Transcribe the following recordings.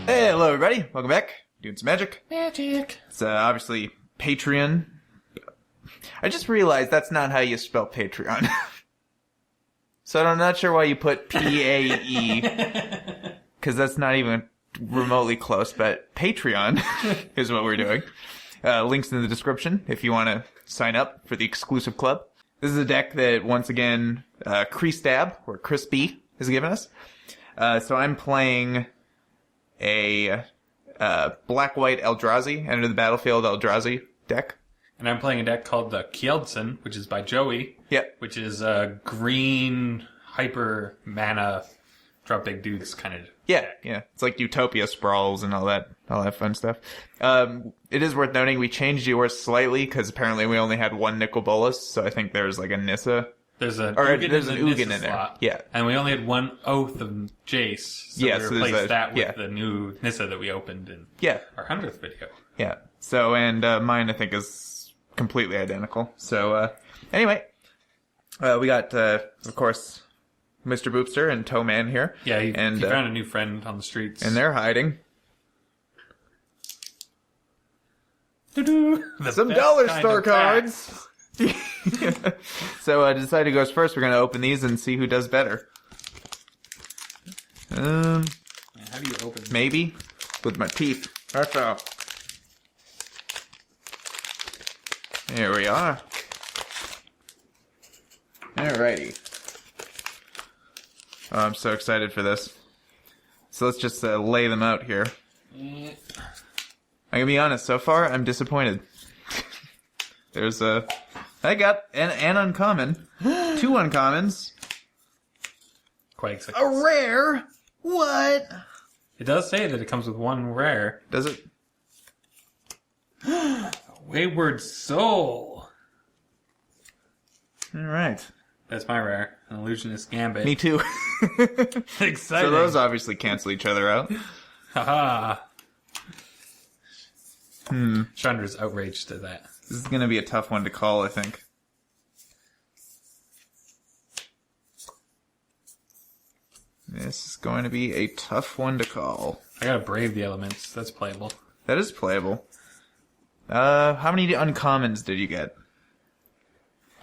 Hey, hello everybody. Welcome back. Doing some magic. Magic. It's obviously Patreon. I just realized that's not how you spell Patreon. So I'm not sure why you put P-A-E. Because that's not even remotely close, but Patreon is what we're doing. Links in the description if you want to sign up for the exclusive club. This is a deck that, once again, Chris B has given us. So I'm playing a black-white Eldrazi, Enter the Battlefield Eldrazi deck. And I'm playing a deck called the Kjeldsen, which is by Joey. Yep. Which is a green, hyper mana, drop big dudes kind of deck. Yeah. It's like Utopia Sprawls and all that fun stuff. It is worth noting we changed yours slightly because apparently we only had one Nicol Bolas, so I think there's like a Nissa. There's an Ugin in there. Slot, yeah. And we only had one Oath of Jesze, so we replaced that with the new Nissa that we opened in our 100th video. Yeah. So, and mine I think is completely identical. So, anyway, we got, of course, Mr. Boopster and Toeman here. Yeah, he found a new friend on the streets. And they're hiding. Some dollar store cards! So, decided who goes first. We're going to open these and see who does better. How do you open them? Maybe with my teeth. That's all. Here we are. Alrighty. Oh, I'm so excited for this. So let's just lay them out here. I'm gonna be honest, so far I'm disappointed. There's I got an uncommon. 2 uncommons. Quite excited. A rare? What? It does say that it comes with one rare. Does it? Wayward Soul. Alright. That's my rare. An Illusionist Gambit. Me too. Exciting. So those obviously cancel each other out. Haha. Chandra's outraged at that. This is gonna be a tough one to call, I think. This is going to be a tough one to call. I gotta brave the elements. That's playable. That is playable. How many uncommons did you get?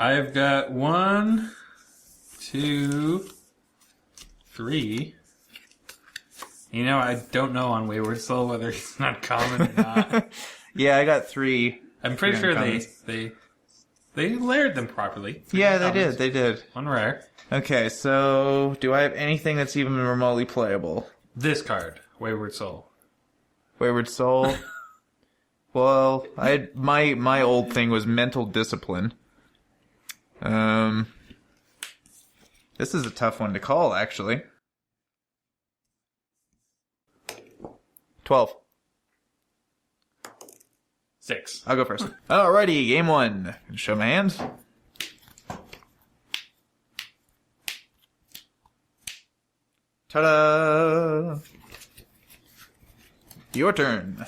I've got 1, 2, 3. You know, I don't know on Wayward Soul whether he's not common or not. Yeah, I got 3. I'm pretty sure they layered them properly. Yeah, they did. One rare. Okay, so do I have anything that's even remotely playable? This card, Wayward Soul. Wayward Soul. Well, I had, my old thing was Mental Discipline. This is a tough one to call, actually. 12. 6. I'll go first. Alrighty, game 1. Show my hands. Ta-da! Your turn.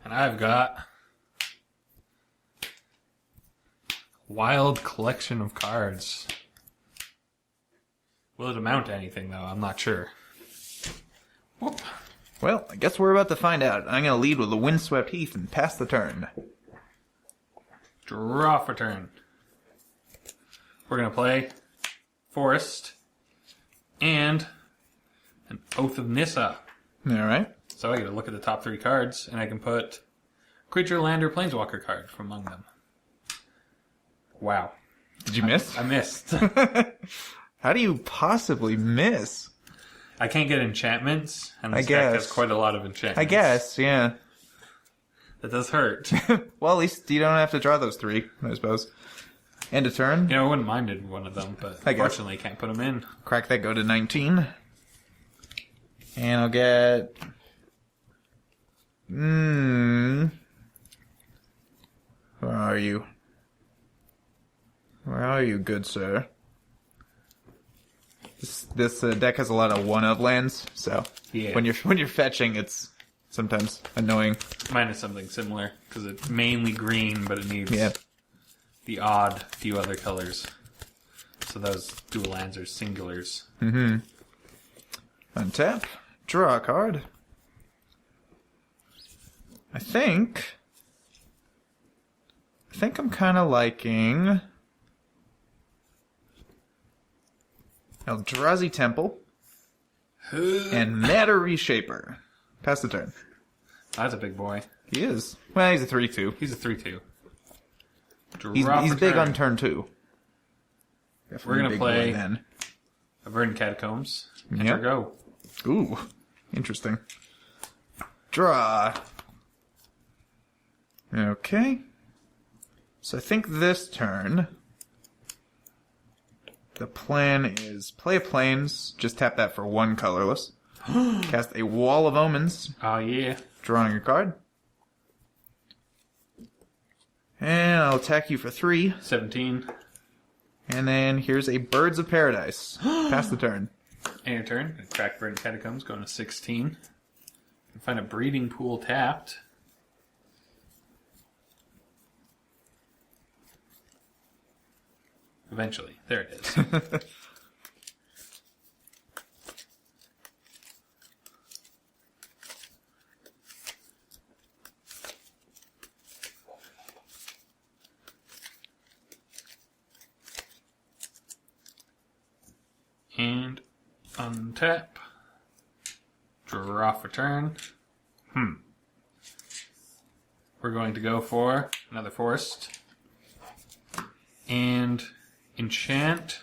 And I've got Wild Collection of Cards. Will it amount to anything, though? I'm not sure. Whoop. Well, I guess we're about to find out. I'm going to lead with the Windswept Heath and pass the turn. Draw for turn. We're going to play Forest and an Oath of Nissa. Alright. So I get to look at the top 3 cards, and I can put Creature, Land, or Planeswalker card from among them. Wow. Did you miss? I missed. How do you possibly miss? I can't get enchantments, and this deck has quite a lot of enchantments. I guess, yeah. That does hurt. Well, at least you don't have to draw those 3, I suppose. End of turn. You know, I wouldn't mind one of them, but unfortunately I can't put them in. Crack that, go to 19. And I'll get... Where are you? Where are you, good sir? This deck has a lot of one-of lands, so when you're fetching, it's sometimes annoying. Mine is something similar, because it's mainly green, but it needs the odd few other colors. So those dual lands are singulars. Mm-hmm. Untap. Draw a card. I think I'm kind of liking Eldrazi Temple and Matter Reshaper. Pass the turn. That's a big boy. He is. Well, he's a 3/2. He's a 3/2. He's big on turn 2. We're going to play then. a Verdant Catacombs. Enter Yep. go. Ooh, interesting. Draw. Okay. So I think this turn, the plan is play a Plains, just tap that for 1 colorless. Cast a Wall of Omens, Oh, yeah. drawing a card. And I'll attack you for 3. 17. And then here's a Birds of Paradise. Pass the turn. And your turn. Crack Verdant Catacombs, going to 16. And find a Breeding Pool tapped. Eventually. There it is. And untap. Draw for turn. We're going to go for another forest. And enchant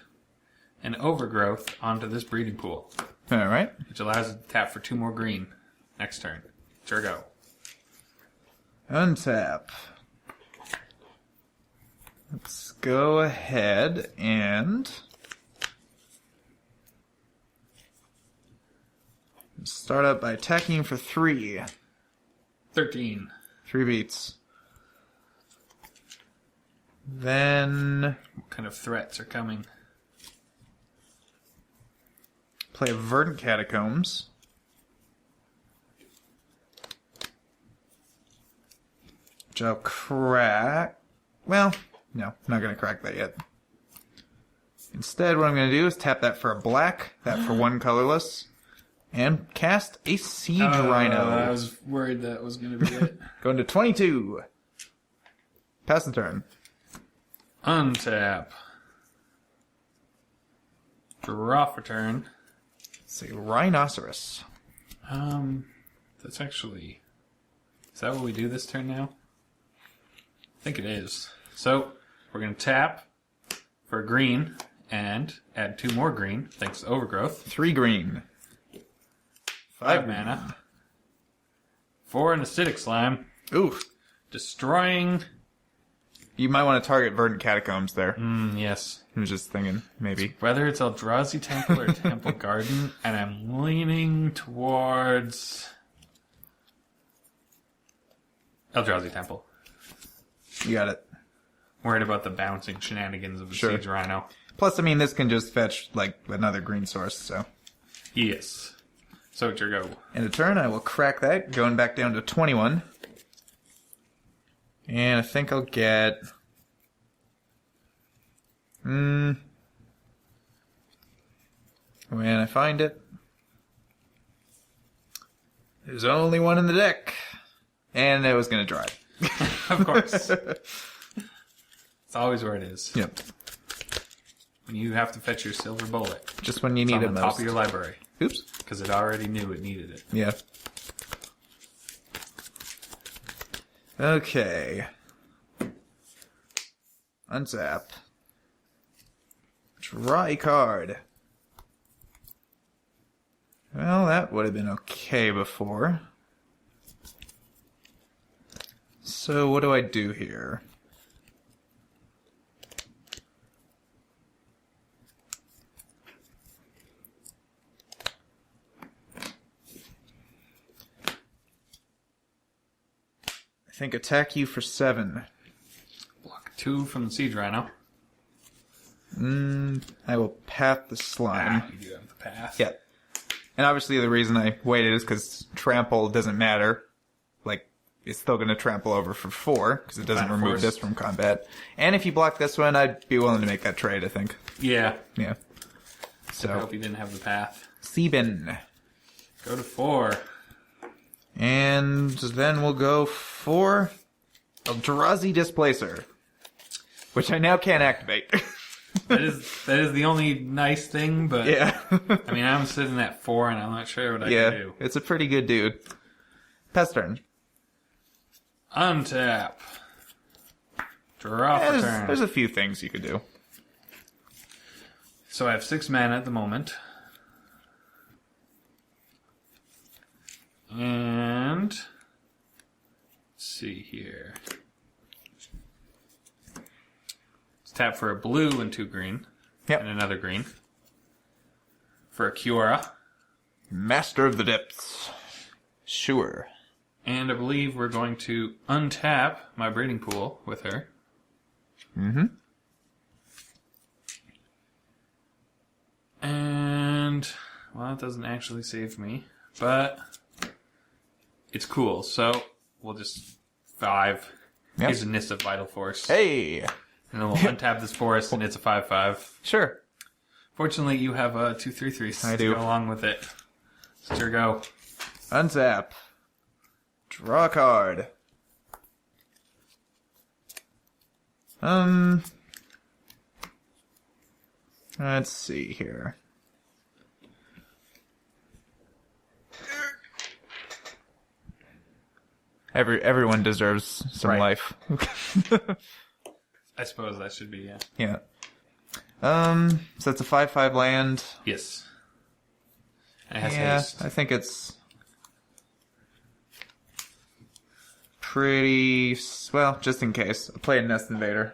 an overgrowth onto this breeding pool, Alright. which allows it to tap for 2 more green next turn. Sure go. Untap. Let's go ahead and start out by attacking for 3. 13. 3 beats. Then What kind of threats are coming? play Verdant Catacombs. Which I'll crack. Well, no, I'm not going to crack that yet. Instead, what I'm going to do is tap that for a black, that for 1 colorless, and cast a Siege Rhino. I was worried that was going to be it. Going to 22. Pass the turn. Untap. Draw for turn. It's a Rhinoceros. That's actually... Is that what we do this turn now? I think it is. So, we're going to tap for a green and add 2 more green, thanks to Overgrowth. 3 green. 5 mana. 4 an Acidic Slime. Ooh. Destroying... You might want to target Verdant Catacombs there. Yes. I was just thinking, maybe. Whether it's Eldrazi Temple or Temple Garden, and I'm leaning towards... Eldrazi Temple. You got it. Worried about the bouncing shenanigans of the Sure. Siege Rhino. Plus, I mean, this can just fetch, like, another green source, so. Yes. So it's your go. In a turn, I will crack that, going back down to 21. And I think I'll get... When I find it... There's only one in the deck. And it was going to draw it. Of course. It's always where it is. Yep. When you have to fetch your silver bullet. Just when you It's need on it the top most. of your library. Oops. Because it already knew it needed it. Yeah. Okay. Untap. Draw a card. Well, that would have been okay before. So what do I do here? I think attack you for 7. Block 2 from the Siege Rhino. I will path the slime. You do have the path. Yeah. And obviously the reason I waited is because trample doesn't matter. Like, it's still going to trample over for 4, because it doesn't Of remove course. this from combat. And if you block this one, I'd be willing to make that trade, I think. Yeah. Yeah. I So, hope you didn't have the path. Sebin. Go to 4. And then we'll go for Eldrazi Displacer, which I now can't activate. That is the only nice thing, but Yeah. I mean, I'm sitting at 4, and I'm not sure what I can do. It's a pretty good dude. Pass turn. Untap. Draw for turn. There's a few things you could do. So I have 6 mana at the moment. And let's see here. Let's tap for a blue and 2 green. Yep. And another green. For a Kiora. Master of the Depths. Sure. And I believe we're going to untap my breeding pool with her. Mm-hmm. And, well, it doesn't actually save me, but it's cool. So we'll just 5. Yep. Here's a Nissa Vital Force. Hey! And then we'll untap this forest, and it's a 5/5. Sure. Fortunately, you have 2 3/3s I to do. go along with it. So here we go. Untap. Draw a card. Let's see here. Everyone deserves some Right. life. I suppose that should be, yeah. Yeah. So that's a 5/5 land. Yes. And it has Yeah, haste. I think it's pretty... Well, just in case. I'll play a Nest Invader.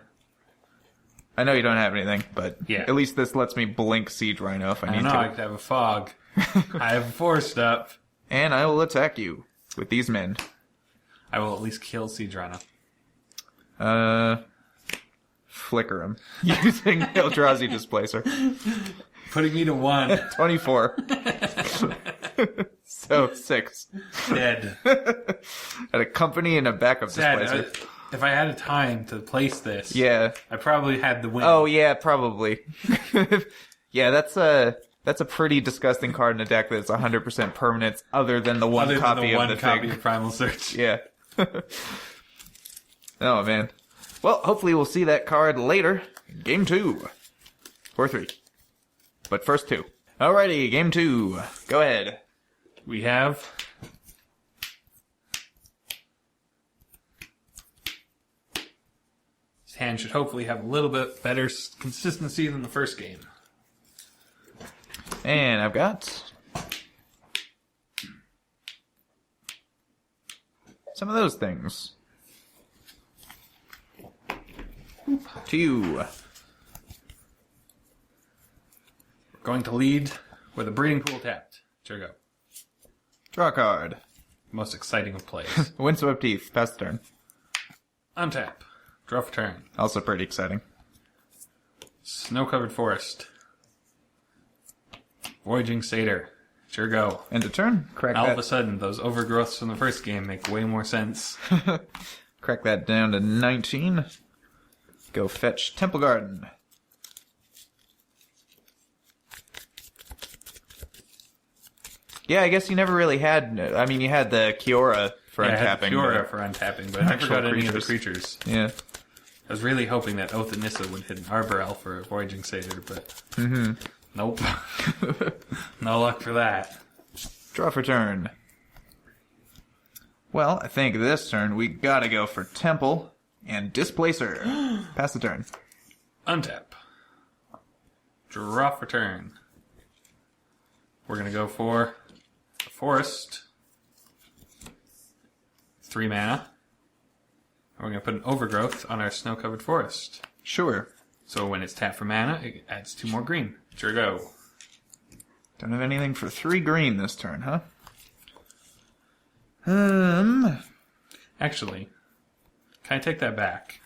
I know you don't have anything, but Yeah. at least this lets me blink Siege Rhino if I I need know, to. I could have a fog. I have a forest up. And I will attack you with these men. I will at least kill Siege Rhino. Flicker him. Using Eldrazi Displacer. Putting me to 1. 24. So, 6. Dead. At a company and a backup Sad. Displacer. If I had a time to place this, Yeah. I probably had the win. Oh, yeah, probably. Yeah, that's a pretty disgusting card in a deck that's 100% permanent other than the one Other copy than the one of the copy thing. of Primal Search. Yeah. Oh, man. Well, hopefully we'll see that card later. Game 2. Or 3. But first 2. Alrighty, game 2. Go ahead. We have this hand should hopefully have a little bit better consistency than the first game. And I've got some of those things. To you. We're going to lead with a breeding pool tapped. Here we go. Draw a card. Most exciting of plays. Windswept Heath. Pass the turn. Untap. Draw for turn. Also pretty exciting. Snow-covered forest. Voyaging Satyr. Sure go. End of turn. Crack All that. of a sudden, those overgrowths from the first game make way more sense. Crack that down to 19. Go fetch Temple Garden. Yeah, I guess you never really had... I mean, you had the Kiora for Yeah, I had untapping. the Kiora but- for untapping, but I never Actual got any of the creatures. creatures. Yeah. I was really hoping that Oath of Nissa would hit an Arbor Elf for a Voyaging Satyr, but... Nope. No luck for that. Draw for turn. Well, I think this turn we gotta go for Temple and Displacer. Pass the turn. Untap. Draw for turn. We're going to go for a forest. 3 mana. And we're going to put an overgrowth on our snow-covered forest. Sure. So when it's tapped for mana, it adds 2 more green. Sure go. Don't have anything for 3 green this turn, huh? Actually, can I take that back?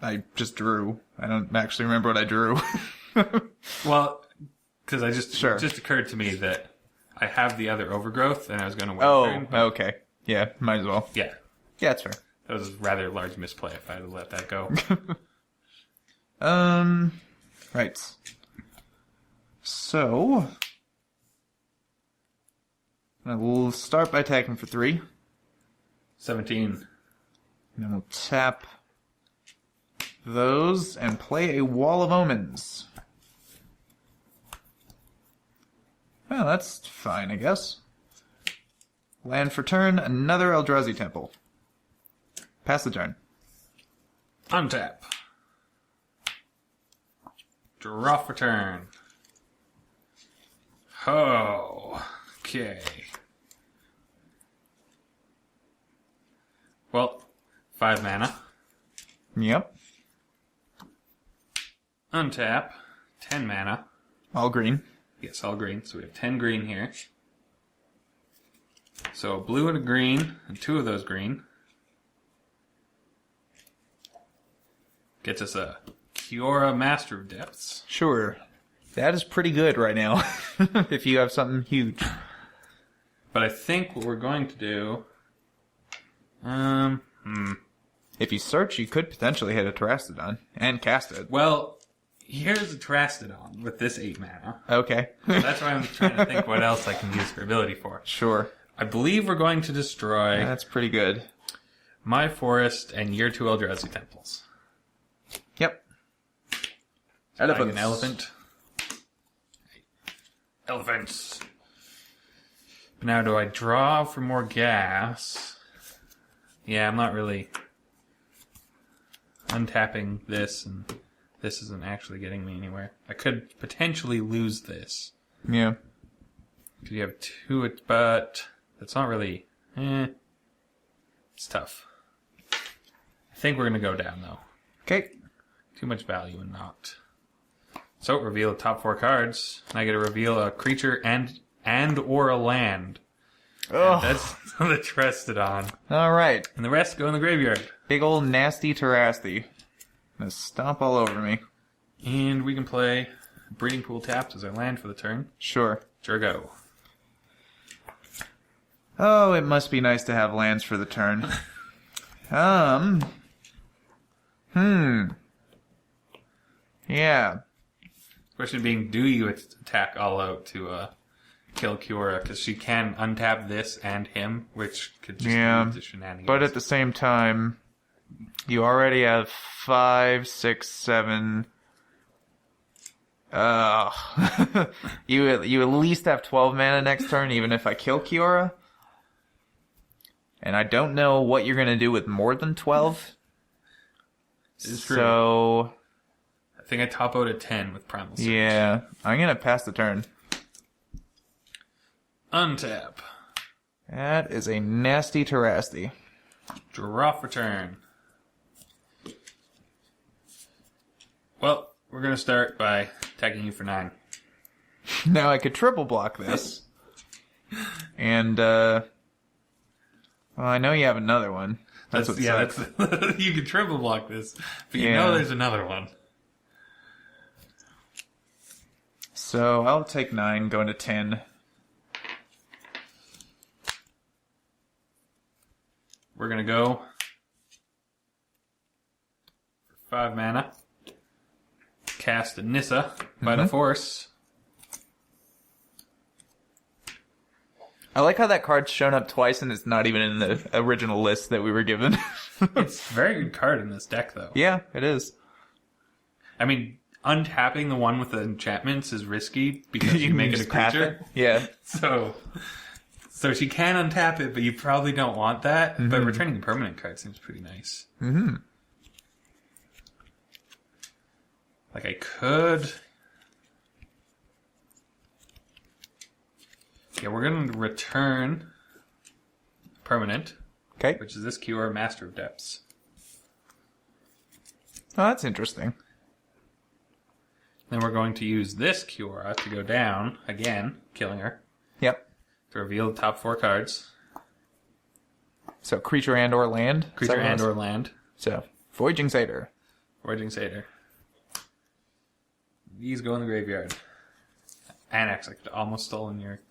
I just drew. I don't actually remember what I drew. Well, because it Sure. just occurred to me that I have the other overgrowth, and I was going to wait. Oh, a turn, but- okay. Yeah, might as well. Yeah. Yeah, that's fair. That was a rather large misplay if I had let that go. Right. So, We'll start by attacking for 3. 17. And then we'll tap those and play a Wall of Omens. Well, that's fine, I guess. Land for turn, another Eldrazi Temple. Pass the turn. Untap. Draw for turn. Oh, okay. Well, 5 mana. Yep. Untap. 10 mana. All green. Yes, all green. So we have 10 green here. So a blue and a green, and 2 of those green. Gets us a Kiora Master of Depths. Sure. That is pretty good right now. If you have something huge. But I think what we're going to do... If you search, you could potentially hit a Terastodon and cast it. Well, here's a Terastodon with this 8 mana. Okay. That's why I'm trying to think what else I can use for ability for. Sure. I believe we're going to destroy That's pretty good. my forest and Year 2 Eldrazi temples. Yep. Like an elephant. Elephants. Now, do I draw for more gas? Yeah, I'm not really untapping this, and this isn't actually getting me anywhere. I could potentially lose this. Yeah. Because you have 2, but that's not really... It's tough. I think we're going to go down, though. Okay. Too much value in Noct. So, reveal the top 4 cards, and I get to reveal a creature and or a land. Oh. And that's the Trestodon. All right. And the rest go in the graveyard. Big old nasty Terasti. Gonna stomp all over me. And we can play Breeding Pool tapped as our land for the turn. Sure. Sure go. Oh, it must be nice to have lands for the turn. Yeah. Question being, do you attack all out to kill Kiora? Because she can untap this and him, which could just lead to shenanigans. But at the same time, you already have 5, 6, 7... you at least have 12 mana next turn, even if I kill Kiora. And I don't know what you're going to do with more than 12. It's true. So... I think I top out at 10 with Primal Surge. Yeah, I'm going to pass the turn. Untap. That is a nasty Terasti. Draw for turn. Well, we're going to start by attacking you for 9. Now I could triple block this. And, well, I know you have another one. That's what sucks. That's, you can triple block this, but you know there's another one. So I'll take 9, going to 10. We're going to go for 5 mana. Cast a Nissa by the Force. I like how that card's shown up twice and it's not even in the original list that we were given. It's a very good card in this deck, though. Yeah, it is. I mean, untapping the one with the enchantments is risky because you make it a creature. Yeah. So she can untap it, but you probably don't want that. Mm-hmm. But returning a permanent card seems pretty nice. Mm-hmm. Like I could... Yeah, we're going to return permanent. Okay. Which is this Kiora Master of Depths. Oh, that's interesting. Then we're going to use this Kiora to go down, again, killing her. Yep. To reveal the top 4 cards. So creature and or land? Creature and or land. So, Voyaging Satyr. Voyaging Satyr. These go in the graveyard. Annex, I could almost stolen your...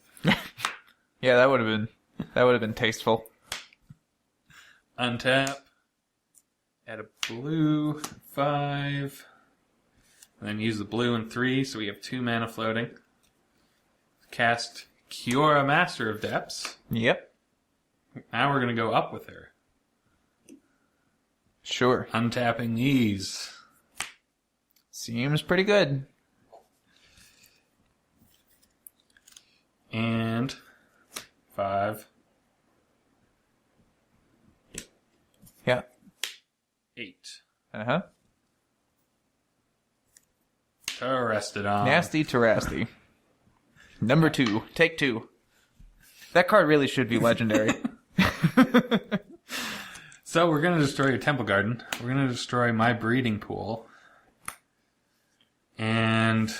Yeah, that would have been tasteful. Untap. Add a blue, 5... And then use the blue and 3, so we have 2 mana floating. Cast Kiora, Master of Depths. Yep. Now we're going to go up with her. Sure. Untapping these. Seems pretty good. And 5. Yeah. 8. Uh-huh. Terrestodon. Nasty Terrasti. Number 2. Take 2. That card really should be legendary. So we're going to destroy your Temple Garden. We're going to destroy my breeding pool. And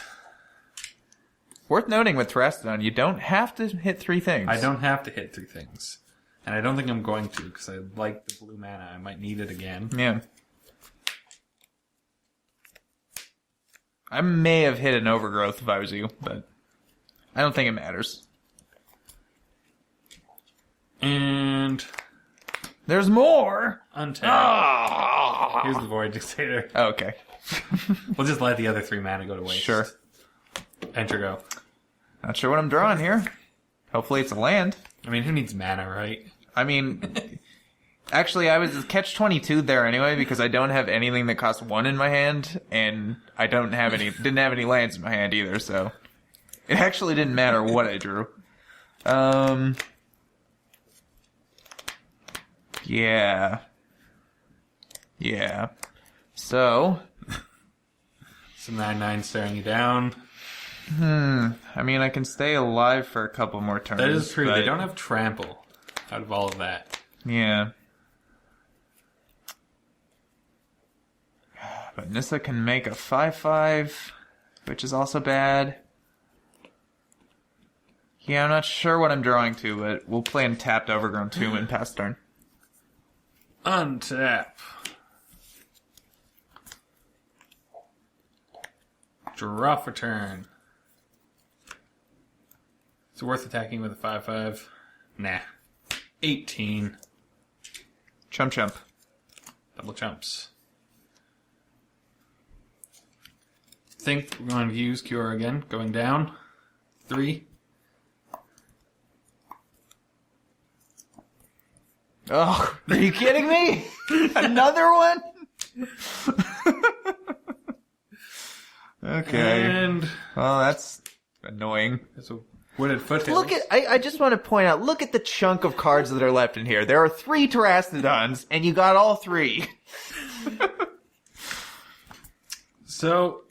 Worth noting with Terrestodon, you don't have to hit 3 things. I don't have to hit 3 things. And I don't think I'm going to, because I like the blue mana. I might need it again. Yeah. I may have hit an Overgrowth if I was you, but I don't think it matters. And There's more! untap. Ah! Here's the Void Dictator. Oh, okay. We'll just let the other 3 mana go to waste. Sure. Enter go. Not sure what I'm drawing here. Hopefully it's a land. I mean, who needs mana, right? I mean, actually, I was catch-22 there anyway because I don't have anything that costs 1 in my hand, and I didn't have any lands in my hand either, so it actually didn't matter what I drew. Yeah. So, Some 9/9 staring you down. I mean, I can stay alive for a couple more turns. That is true. but- They don't have trample out of all of that. Yeah. But Nissa can make a 5/5, which is also bad. Yeah, I'm not sure what I'm drawing to, but we'll play in tapped Overgrown Tomb and pass turn. Untap. Draw for turn. Is it worth attacking with a 5/5? Nah. 18. Chump. Double jumps. Think we're going to use Cure again. Going down. 3. Oh, are you kidding me? Another one? Okay. And Well, that's annoying. there's a wooded foothills. Look at, I just want to point out, look at the chunk of cards that are left in here. There are 3 Terrastodons, and you got all 3. So,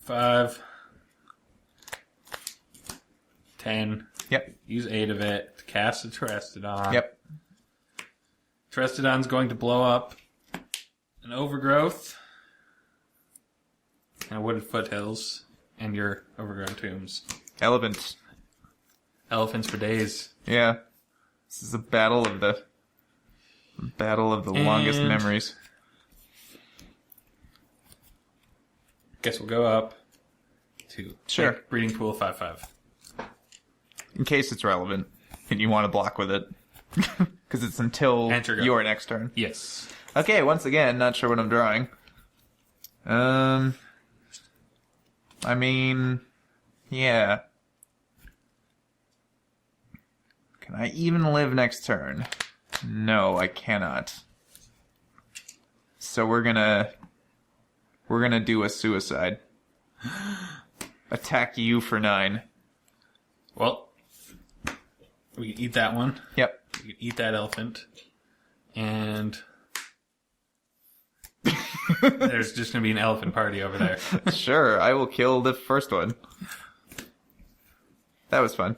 5, 10. Yep. Use 8 of it to cast a Terrastodon. Yep. Terrastodon's going to blow up an Overgrowth and a Wooded Foothills and your Overgrown Tombs. Elephants. Elephants for days. Yeah. This is a battle of the longest And- memories. Guess we'll go up to Sure. make Breeding Pool 5/5. In case it's relevant and you want to block with it. Because it's until Enter go. your next turn. Yes. Okay, once again, not sure what I'm drawing. I mean, yeah. Can I even live next turn? No, I cannot. So we're gonna do a suicide. Attack you for 9. Well, we can eat that one. Yep. We can eat that elephant. And there's just going to be an elephant party over there. Sure, I will kill the first one. That was fun.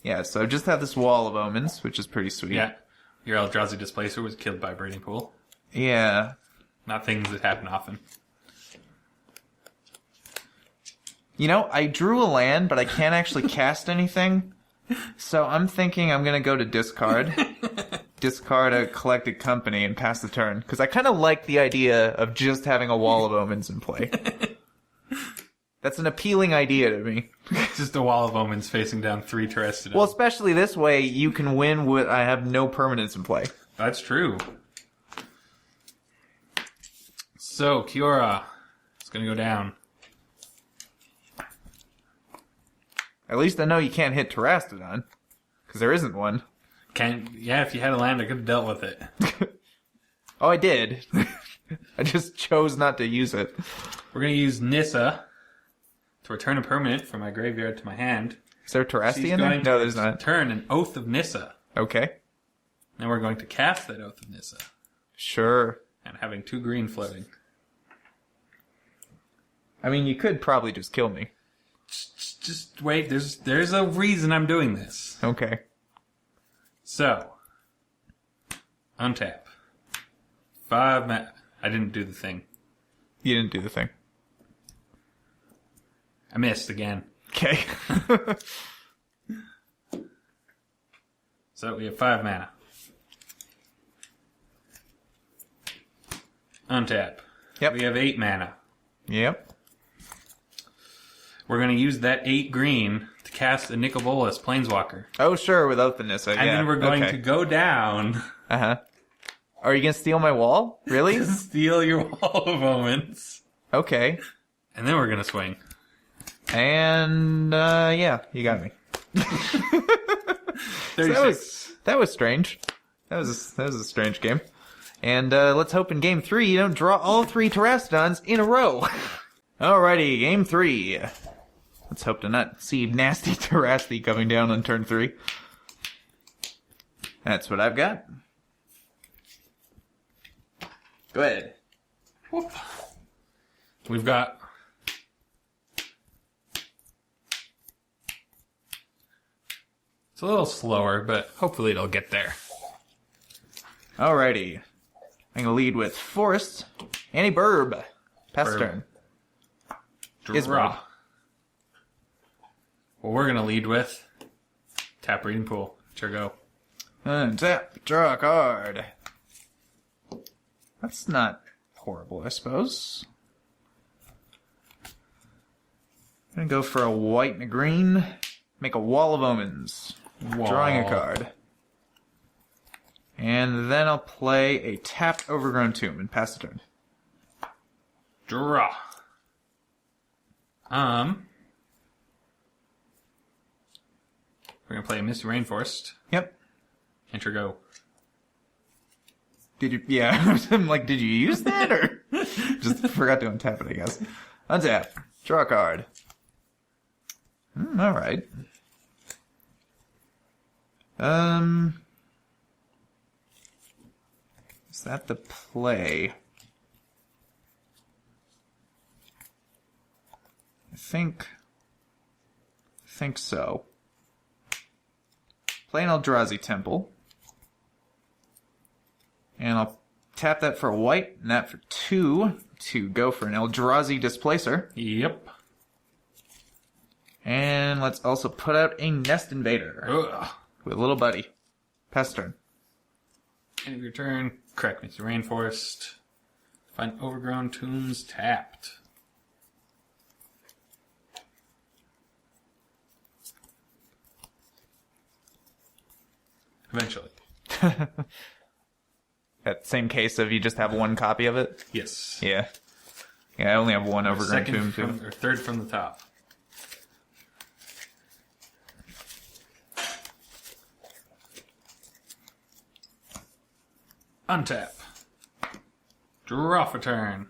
Yeah, so I just have this Wall of Omens, which is pretty sweet. Yeah. Your Eldrazi Displacer was killed by Breeding Pool. Yeah. Not things that happen often. You know, I drew a land, but I can't actually cast anything. So I'm thinking I'm going to go to discard. Discard a Collected Company and pass the turn. Because I kind of like the idea of just having a Wall of Omens in play. That's an appealing idea to me. Just a Wall of Omens facing down 3 Terrestodons. Well, especially this way, you can win with I have no permanents in play. That's true. So, Kiora is going to go down. At least I know you can't hit Terastodon. Because there isn't one. Yeah, if you had a land, I could have dealt with it. Oh, I did. I just chose not to use it. We're going to use Nissa to return a permanent from my graveyard to my hand. Is there Terasti She's in there? going No, to there's not. Turn an Oath of Nissa. Okay. And we're going to cast that Oath of Nissa. Sure. And having 2 green floating. I mean, you could probably just kill me. Just wait, there's a reason I'm doing this. Okay. So, untap. 5 mana. I didn't do the thing. You didn't do the thing. I missed again. Okay. So we have 5 mana. Untap. Yep. We have 8 mana. Yep. We're going to use that 8 green to cast a Nicobolas Planeswalker. Oh, sure, without the Nissa. And then we're going to go down. Uh-huh. Are you going to steal my wall? Really? Steal your Wall of Omens. Okay. And then we're going to swing. And, yeah, you got me. 36. That was strange. That was a strange game. And, let's hope in game 3 you don't draw all 3 Terastodons in a row. Alrighty, game 3. Let's hope to not see nasty Terasti coming down on turn 3. That's what I've got. Go ahead. Whoop. We've got... It's a little slower, but hopefully it'll get there. Alrighty. I'm gonna lead with Forest. Annie Burb. Pass Burb. turn. Is Draw. Burb. Well, we're going to lead with Tap Reading Pool. Sure go. Untap. Draw a card. That's not horrible, I suppose. I'm gonna go for a white and a green. Make a Wall of Omens. Wall. Drawing a card. And then I'll play a tapped Overgrown Tomb and pass the turn. Draw. We're going to play a Misty Rainforest. Yep. Enter go. Did you? Yeah. I'm like, did you use that or just forgot to untap it? I guess. Untap. Draw a card. All right. Is that the play? I think so. Play an Eldrazi Temple. And I'll tap that for a white, and that for 2 to go for an Eldrazi Displacer. Yep. And let's also put out a Nest Invader Ugh. with Little Buddy. Pass turn. End of your turn. Correct me. It's the Rainforest. Find Overgrown Tombs tapped. Eventually. That same case of you just have one copy of it? Yes. Yeah. Yeah, I only have one Overgrown Tomb, Second too. or third from the top. Untap. Draw for turn.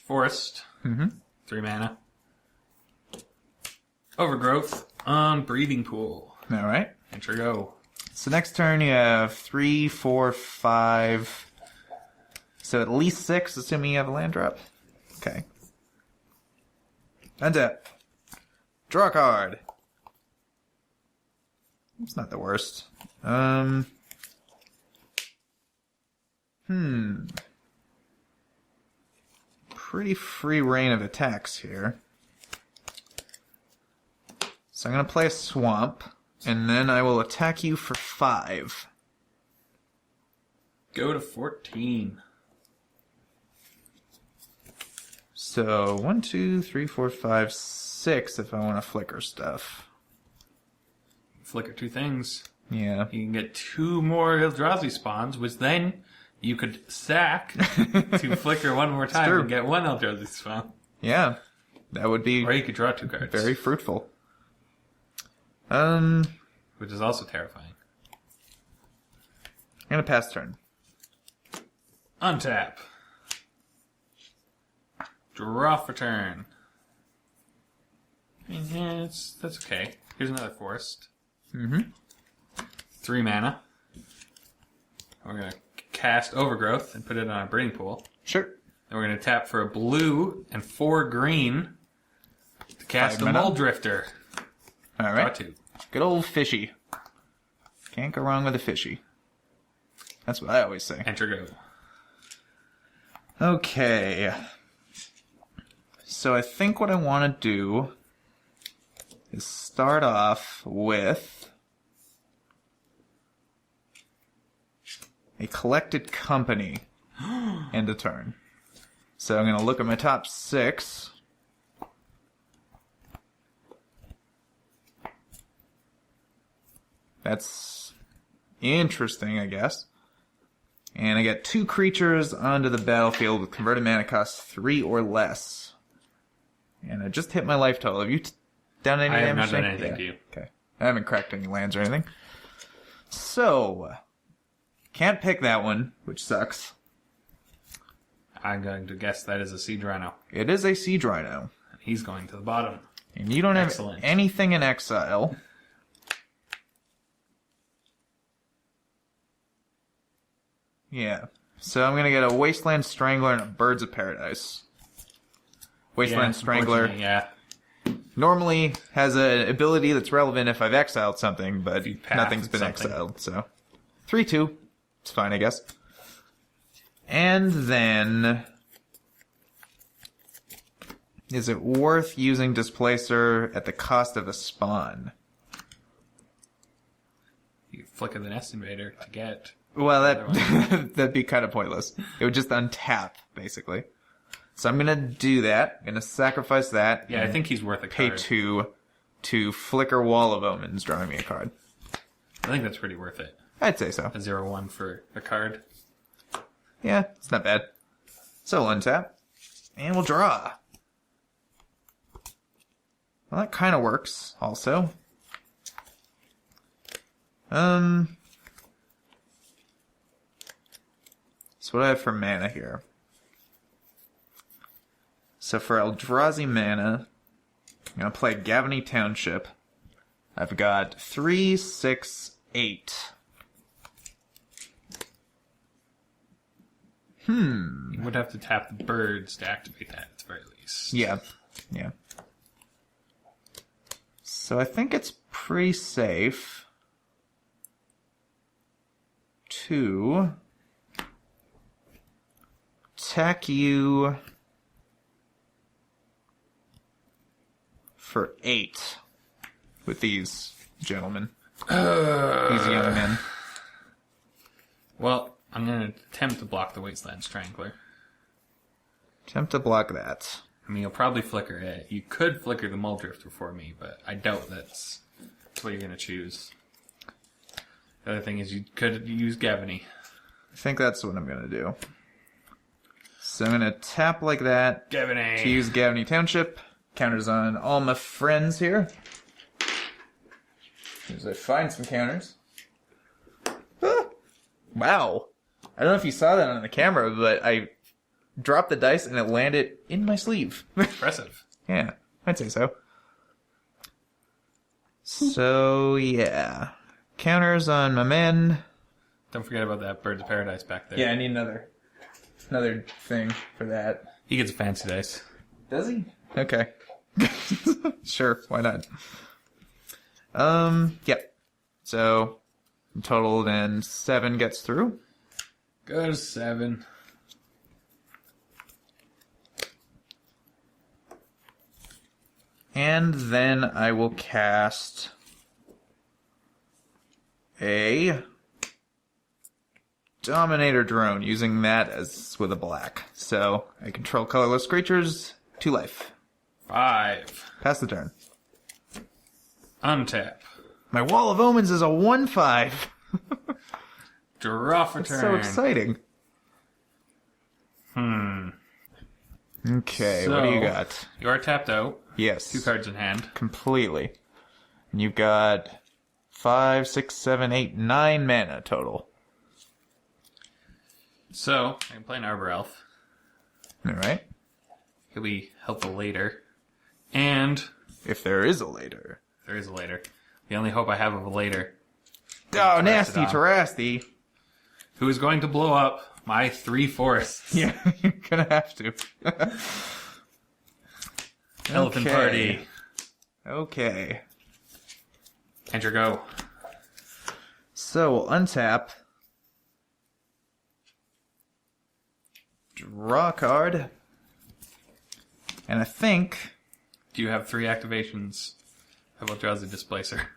Forest. 3 mana. Overgrowth on Breeding Pool. All right. Enter go. So next turn you have 3, 4, 5. So at least 6, assuming you have a land drop. Okay. Untap. Draw a card. It's not the worst. Pretty free reign of attacks here. So I'm going to play a Swamp, and then I will attack you for 5. Go to 14. So 1, 2, 3, 4, 5, 6 if I want to flicker stuff. Flicker 2 things. Yeah. You can get 2 more Eldrazi spawns, which then you could sack to flicker 1 more time true. and get 1 Eldrazi spawn. Yeah. That would be Or you could draw 2 cards. very fruitful. Which is also terrifying. I'm going to pass turn. Untap. Draw for turn. I mean, yeah, that's okay. Here's another forest. 3 mana. We're going to cast Overgrowth and put it on a breeding pool. Sure. Then we're going to tap for a blue and 4 green to cast 5 a mana. Mold Drifter. All Draw right. 2. Good old fishy. Can't go wrong with a fishy. That's what I always say. Enter go. Okay. So I think what I want to do is start off with a collected company and a turn. So I'm going to look at my top 6. That's interesting, I guess. And I get 2 creatures onto the battlefield with converted mana cost 3 or less. And I just hit my life total. Have you done any damage? I have not done to anything to you. Okay. I haven't cracked any lands or anything. So, can't pick that one, which sucks. I'm going to guess that is a Siege Rhino. It is a Siege Rhino. He's going to the bottom. And you don't have Excellent. anything in exile. Yeah. So I'm going to get a Wasteland Strangler and a Birds of Paradise. Wasteland Strangler Unfortunately, yeah. normally has an ability that's relevant if I've exiled something, but you path nothing's been something. exiled, so 3/2. It's fine, I guess. And then, is it worth using Displacer at the cost of a spawn? You flicker the Nest Invader to get... Well, that'd be kind of pointless. It would just untap, basically. So I'm gonna do that. I'm gonna sacrifice that. Yeah, I and think he's worth a pay card. 2 to flicker Wall of Omens, drawing me a card. I think that's pretty worth it. I'd say so. A 0/1 for a card. Yeah, it's not bad. So we'll untap. And we'll draw. Well, that kind of works, also. So what do I have for mana here? So for Eldrazi mana, I'm going to play Gavany Township. I've got 3, 6, 8. You would have to tap the birds to activate that at the very least. Yeah. So I think it's pretty safe to attack you for 8 with these gentlemen. These young men. Well, I'm going to attempt to block the Wasteland Strangler. Attempt to block that. I mean, you'll probably flicker it. You could flicker the Mold Drifter for me, but I doubt that's what you're going to choose. The other thing is you could use Gavany. I think that's what I'm going to do. So I'm going to tap like that Gavany! to use Gavany Township. Counters on all my friends here. As I find some counters. Ah, wow. I don't know if you saw that on the camera, but I dropped the dice and it landed in my sleeve. Impressive. Yeah, I'd say so. So, yeah. Counters on my men. Don't forget about that Birds of Paradise back there. Yeah, I need another thing for that. He gets a fancy dice. Does he? Okay. Sure, why not? Yep. So, in total, then 7 gets through. Go to 7. And then I will cast a Dominator Drone, using that as with a black. So, I control colorless creatures, 2 life. 5. Pass the turn. Untap. My Wall of Omens is a 1/5. Draw for turn. So exciting. Okay, what do you got? You are tapped out. Yes. 2 cards in hand. Completely. And you've got 5, 6, 7, 8, 9 mana total. So, I can play an Arbor Elf. Alright. He'll be helpful later. And... If there is a later. There is a later. The only hope I have of a later. Oh, nasty Terasti. Who is going to blow up my 3 forests. Yeah, you're gonna have to. Elephant Party. Okay. Enter go. So, untap. Draw a card. And I think... Do you have 3 activations of Eldrazi Displacer?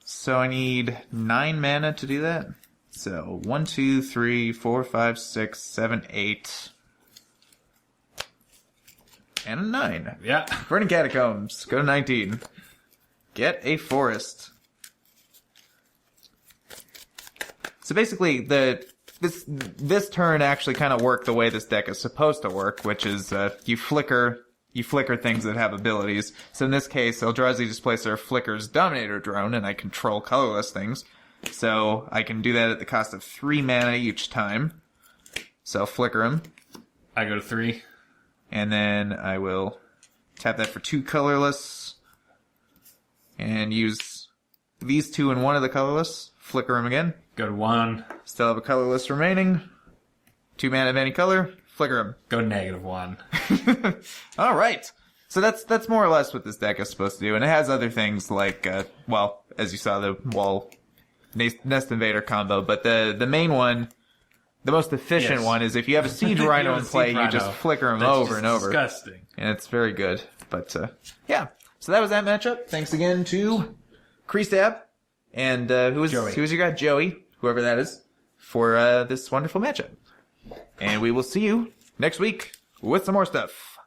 So I need 9 mana to do that. So 1, 2, 3, 4, 5, 6, 7, 8. And a 9. Yeah. Burning Catacombs. Go to 19. Get a forest. So basically, this turn actually kind of worked the way this deck is supposed to work, which is you flicker things that have abilities. So in this case, Eldrazi Displacer flickers Dominator Drone, and I control colorless things. So I can do that at the cost of 3 mana each time. So I'll flicker him. I go to 3. And then I will tap that for 2 colorless. And use these 2 and 1 of the colorless. Flicker him again. Go to 1. Still have a colorless remaining. 2 mana of any color. Flicker him. Go to -1. All right. So that's more or less what this deck is supposed to do. And it has other things like, well, as you saw, the wall Nest Invader combo. But the main one, the most efficient one, is if you have a Siege Rhino in play, you just flicker him over and over. Disgusting. And it's very good. But, yeah. So that was that matchup. Thanks again to Kreestab. And who was your guy? Joey, whoever that is, for this wonderful matchup. And we will see you next week with some more stuff.